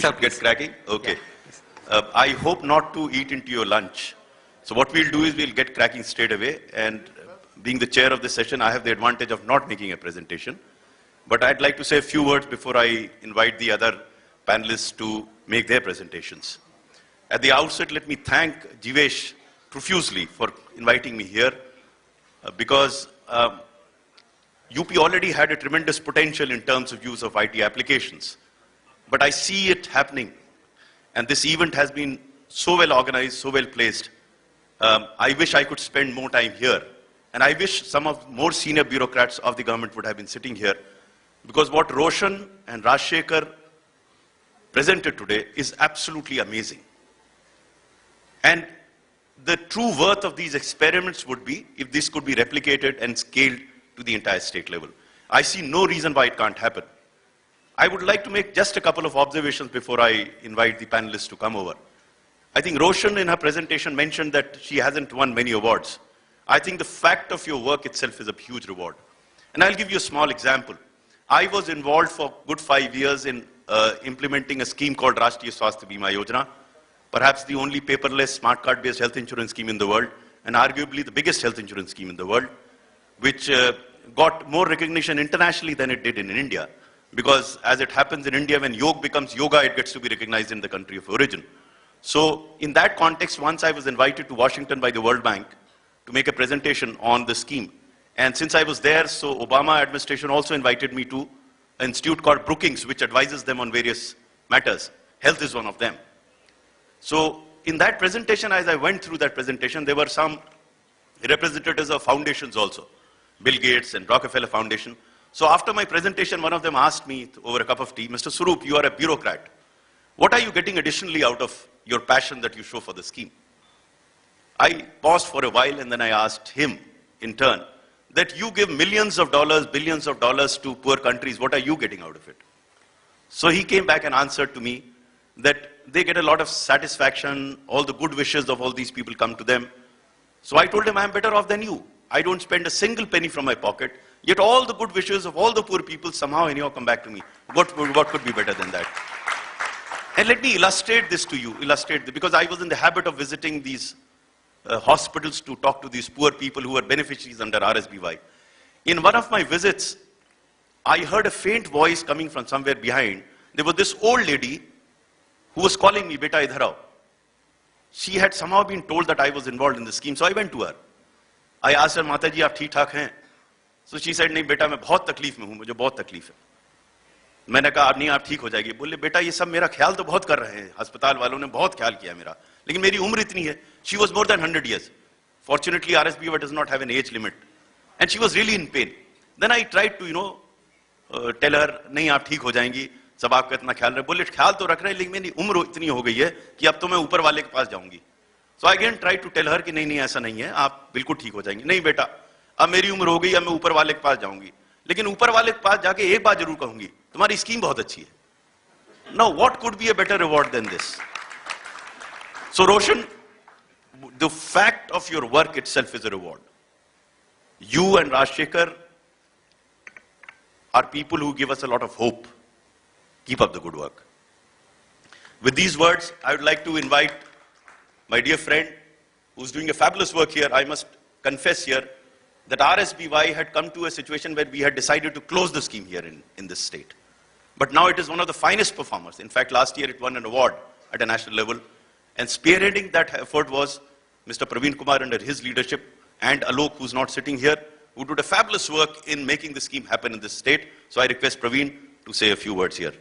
Sir, get cracking? Okay. I hope not to eat into your lunch. So what we'll do is we'll get cracking straight away. And being the chair of this session, I have the advantage of not making a presentation. But I'd like to say a few words before I invite the other panelists to make their presentations. At the outset, let me thank Jivesh profusely for inviting me here because UP already had a tremendous potential in terms of use of IT applications. But I see it happening. And this event has been so well organized, so well placed. I wish I could spend more time here. And I wish some of more senior bureaucrats of the government would have been sitting here. Because what Roshan and Rajshekhar presented today is absolutely amazing. And the true worth of these experiments would be if this could be replicated and scaled to the entire state level. I see no reason why it can't happen. I would like to make just a couple of observations before I invite the panelists to come over. I think Roshan in her presentation mentioned that she hasn't won many awards. I think the fact of your work itself is a huge reward. And I'll give you a small example. I was involved for a good 5 years in implementing a scheme called Rashtriya Swasthya Bima Yojana, perhaps the only paperless smart card-based health insurance scheme in the world, and arguably the biggest health insurance scheme in the world, which got more recognition internationally than it did in India. Because as it happens in India, when yoga becomes yoga, it gets to be recognized in the country of origin. So in that context, once I was invited to Washington by the World Bank to make a presentation on the scheme. And since I was there, so Obama administration also invited me to an institute called Brookings, which advises them on various matters. Health is one of them. So in that presentation, as I went through that presentation, there were some representatives of foundations also, Bill Gates and Rockefeller Foundation. So after my presentation, one of them asked me over a cup of tea, Mr. Swaroop, you are a bureaucrat. What are you getting additionally out of your passion that you show for the scheme? I paused for a while and then I asked him in turn, that you give millions of dollars, billions of dollars to poor countries, what are you getting out of it? So he came back and answered to me that they get a lot of satisfaction, all the good wishes of all these people come to them. So I told him, I'm better off than you. I don't spend a single penny from my pocket, yet all the good wishes of all the poor people somehow anyhow come back to me. What could be better than that? And let me illustrate this to you, because I was in the habit of visiting these hospitals to talk to these poor people who were beneficiaries under RSBY. In one of my visits, I heard a faint voice coming from somewhere behind. There was this old lady who was calling me, Beta idhar aao. She had somehow been told that I was involved in the scheme, so I went to her. I asked her, Mata ji, aap theek thak hain? So she said, nahi beta, main bahut takleef mein hu, mujhe bahut takleef hai. मैंने कहा अब नहीं आप ठीक हो जाएगी. बोले बेटा ये सब मेरा ख्याल तो बहुत कर रहे हैं, अस्पताल वालों ने बहुत ख्याल किया मेरा, लेकिन मेरी उम्र इतनी है. She was more than 100 years. Fortunately, RSBY does not have an age limit. And she was really in pain. Then I tried to, tell her, नहीं आप ठीक हो जाएंगी, सब आपका इतना ख्याल रहे. बोले ख्याल तो रख रहे हैं, लेकिन मेरी उम्र इतनी हो गई है कि अब तो मैं ऊपर वाले के पास जाऊंगी. So I again tried to tell her कि नहीं ऐसा नहीं है, आप बिल्कुल ठीक हो जाएंगी. नहीं बेटा, अब मेरी उम्र हो गई, अब मैं ऊपर वाले के पास जाऊंगी. लेकिन ऊपर वाले के पास जाके एक बात जरूर कहूंगी, तुम्हारी स्कीम बहुत अच्छी है. Now, what could be a better reward than this? So, Roshan, the fact of your work itself is a reward. You and Rajshekhar are people who give us a lot of hope. Keep up the good work. With these words, I would like to invite my dear friend who's doing a fabulous work here. I must confess here that RSBY had come to a situation where we had decided to close the scheme here in this state. But now it is one of the finest performers. In fact, last year it won an award at a national level. And spearheading that effort was Mr. Praveen Kumar under his leadership, and Alok, who's not sitting here, who did a fabulous work in making the scheme happen in this state. So I request Praveen to say a few words here.